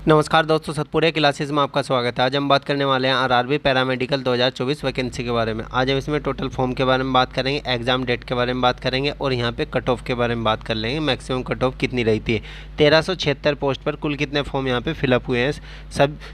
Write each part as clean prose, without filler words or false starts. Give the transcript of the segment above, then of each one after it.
नमस्कार दोस्तों, सतपुरे क्लासेस में आपका स्वागत है। आज हम बात करने वाले हैं आरआरबी पैरामेडिकल 2024 वैकेंसी के बारे में। आज हम इसमें टोटल फॉर्म के बारे में बात करेंगे, एग्जाम डेट के बारे में बात करेंगे और यहाँ पे कट ऑफ के बारे में बात कर लेंगे। मैक्सिमम कट ऑफ कितनी रहती है। 1376 पोस्ट पर कुल कितने फॉर्म यहाँ पे फिलअप हुए हैं,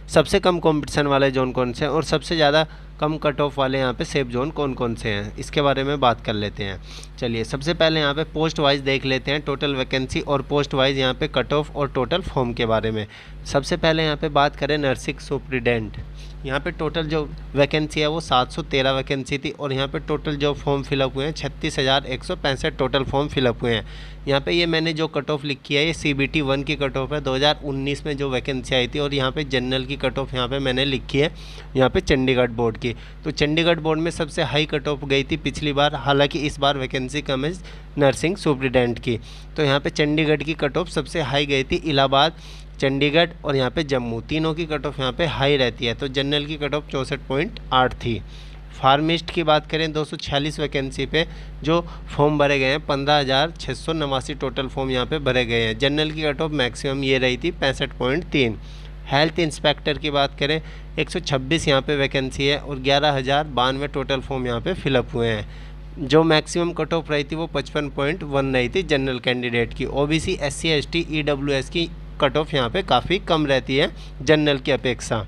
सबसे कम कॉम्पिटिशन वाले जोन कौन से हैं और सबसे ज़्यादा कम कट ऑफ वाले यहाँ पे सेफ जोन कौन कौन से हैं, इसके बारे में बात कर लेते हैं। चलिए सबसे पहले यहाँ पे पोस्ट वाइज देख लेते हैं, टोटल वैकेंसी और पोस्ट वाइज यहाँ पे कट ऑफ और टोटल फॉर्म के बारे में। सबसे पहले यहाँ पे बात करें नर्सिंग सुपरिटेंडेंट, यहाँ पे टोटल जो वैकेंसी है वो 713 वैकेंसी थी और यहाँ पे टोटल जो फॉर्म फिलअप हुए हैं 36,165 टोटल फॉर्म फिलअप हुए हैं। यहाँ पे ये मैंने जो कट ऑफ लिखी है ये CBT 1 की कट ऑफ है 2019 में जो वैकेंसी आई थी, और यहाँ पे जनरल की कट ऑफ यहाँ पे मैंने लिखी है यहाँ पे चंडीगढ़ बोर्ड की। तो चंडीगढ़ बोर्ड में सबसे हाई कट ऑफ गई थी पिछली बार, हालांकि इस बार वैकेंसी कम है नर्सिंग सुपरिटेंडेंट की। तो यहाँ पे चंडीगढ़ की कट ऑफ सबसे हाई गई थी, इलाहाबाद, चंडीगढ़ और यहाँ पे जम्मू, तीनों की कट ऑफ यहाँ पे हाई रहती है। तो जनरल की कट ऑफ 64.8 थी। फार्मिस्ट की बात करें 246 वैकेंसी पे जो फॉर्म भरे गए हैं 15,689 टोटल फॉर्म यहाँ पे भरे गए हैं। जनरल की कट ऑफ मैक्सिमम ये रही थी 65.3। हेल्थ इंस्पेक्टर की बात करें 126 यहाँ पे वैकेंसी है और 11,092 टोटल फॉर्म यहाँ पे फिलअप हुए हैं। जो मैक्सिमम कट ऑफ रही थी वो 55.1 रही थी जनरल कैंडिडेट की। OBC SC ST EWS की कट ऑफ यहाँ पे काफ़ी कम रहती है जनरल की अपेक्षा।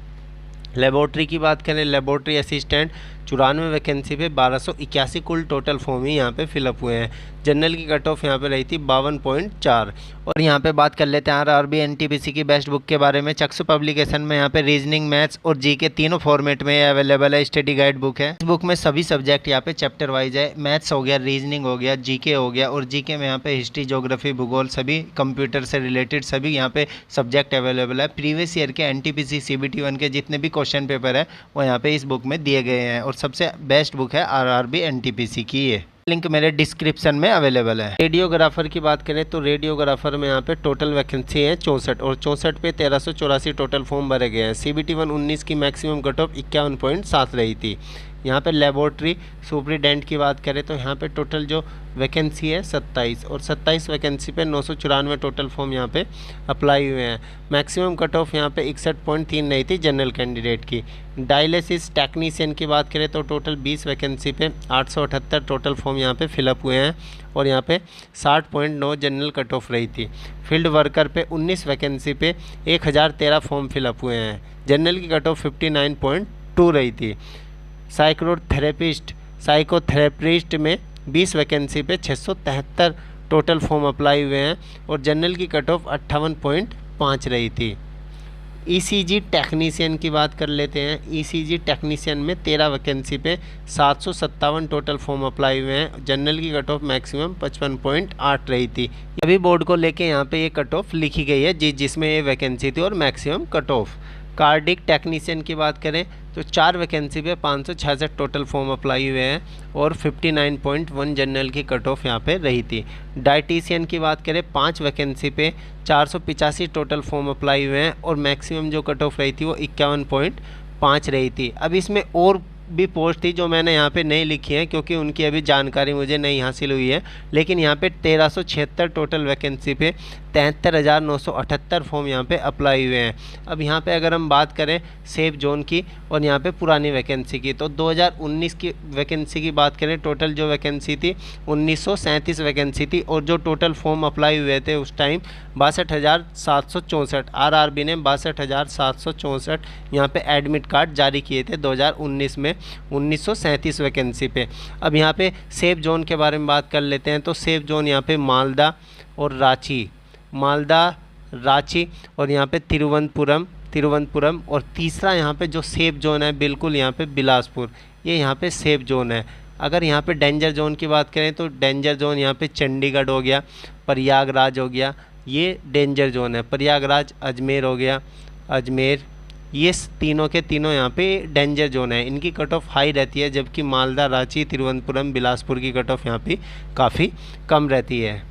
लेबोरेटरी की बात करें, लेबोरेटरी असिस्टेंट 94 वैकेंसी पे 1281 कुल टोटल फॉर्म ही यहाँ पे फिलअप हुए हैं। जनरल की कट ऑफ यहाँ पे रही थी 52.4। और यहाँ पे बात कर लेते हैं आरआरबी NTPC की बेस्ट बुक के बारे में। चक्षु पब्लिकेशन में यहाँ पे रीजनिंग, मैथ्स और जीके तीनों फॉर्मेट में अवेलेबल है। स्टडी गाइड बुक है। इस बुक में सभी सब्जेक्ट यहाँ पे चैप्टर वाइज है। मैथ्स हो गया, रीजनिंग हो गया, जीके हो गया, और जीके में यहाँ पे हिस्ट्री, ज्योग्राफी, भूगोल, सभी कंप्यूटर से रिलेटेड सभी यहाँ पे सब्जेक्ट अवेलेबल है। प्रीवियस ईयर के NTPC CBT 1 के जितने भी क्वेश्चन पेपर है वो यहाँ पे इस बुक में दिए गए हैं, और सबसे बेस्ट बुक है आरआरबी NTPC की। ये लिंक मेरे डिस्क्रिप्शन में अवेलेबल है। रेडियोग्राफर की बात करें तो रेडियोग्राफर में यहाँ पे टोटल वैकेंसी है 64 और 64 पे 1384 टोटल फॉर्म भरे गए हैं। CBT 1 19 की मैक्सिमम कट ऑफ 51.7 रही थी। यहाँ पे लेबोरेटरी सुपरिटेंडेंट की बात करें तो यहाँ पे टोटल जो वैकेंसी है 27 और 27 वैकेंसी पे 994 टोटल फॉर्म यहाँ पे अप्लाई हुए हैं। मैक्सिमम कट ऑफ यहाँ पे 61.3 रही थी जनरल कैंडिडेट की। डायलिसिस टेक्नीशियन की बात करें तो टोटल 20 वैकेंसी पे 878 टोटल फॉर्म यहाँ पे फिलअप हुए हैं और यहाँ पे 60.9 जनरल कट ऑफ रही थी। फील्ड वर्कर पे 19 वैकेंसी पे 1013 फॉर्म फिलअप हुए हैं। जनरल की कट ऑफ 59.2 रही थी। साइकोथेरेपिस्ट में 20 वैकेंसी पे 673 टोटल फॉर्म अप्लाई हुए हैं और जनरल की कट ऑफ 58.5 रही थी। ECG टेक्नीशियन की बात कर लेते हैं। ECG टेक्नीशियन में 13 वैकेंसी पे 757 टोटल फॉर्म अप्लाई हुए हैं। जनरल की कट ऑफ मैक्सिमम 55.8 रही थी। अभी बोर्ड को लेके यहाँ पे ये कट ऑफ लिखी गई है जिसमें ये वैकेंसी थी और maximum cut off. Cardiac technician की बात करें तो 4 वैकेंसी पे 566 टोटल फॉर्म अप्लाई हुए हैं और 59.1 जनरल की कट ऑफ यहाँ पे रही थी। डाइटिशियन की बात करें 5 वैकेंसी पे 485 टोटल फॉर्म अप्लाई हुए हैं और मैक्सिमम जो कट ऑफ रही थी वो 51.5 रही थी। अब इसमें और भी पोस्ट थी जो मैंने यहाँ पे नहीं लिखी है क्योंकि उनकी अभी जानकारी मुझे नहीं हासिल हुई है, लेकिन यहाँ पे 1376 टोटल वैकेंसी पे 73,978 फॉर्म यहाँ पे अप्लाई हुए हैं। अब यहाँ पे अगर हम बात करें सेफ जोन की और यहाँ पे पुरानी वैकेंसी की तो 2019 की वैकेंसी की बात करें, टोटल जो वैकेंसी थी 1937 वैकेंसी थी और जो टोटल फॉर्म अप्लाई हुए थे उस टाइम 62,764। आरआरबी ने 62,764 यहाँ पे एडमिट कार्ड जारी किए थे 2019 में 1937 वैकेंसी पे। अब यहाँ पे सेफ जोन के बारे में बात कर लेते हैं। तो सेफ जोन यहाँ पे मालदा और रांची और यहाँ पे तिरुवनंतपुरम और तीसरा यहाँ पे जो सेफ जोन है बिल्कुल यहाँ पे बिलासपुर, ये यहाँ पे सेफ जोन है। अगर यहाँ पे डेंजर जोन की बात करें तो डेंजर जोन यहाँ पे चंडीगढ़ हो गया, प्रयागराज हो गया, ये डेंजर जोन है। प्रयागराज, अजमेर हो गया, अजमेर, ये तीनों के तीनों यहाँ पे डेंजर जोन है। इनकी कट ऑफ हाई रहती है, जबकि मालदा, रांची, तिरुवनंतपुरम, बिलासपुर की कट ऑफ यहाँ पे काफ़ी कम रहती है।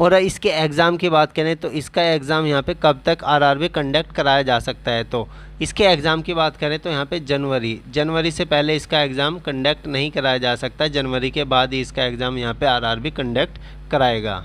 और इसके एग्ज़ाम की बात करें तो इसका एग्ज़ाम यहाँ पे कब तक आरआरबी कंडक्ट कराया जा सकता है, तो इसके एग्ज़ाम की बात करें तो यहाँ पे जनवरी से पहले इसका एग्ज़ाम कंडक्ट नहीं कराया जा सकता। जनवरी के बाद ही इसका एग्ज़ाम यहाँ पे आरआरबी कंडक्ट कराएगा।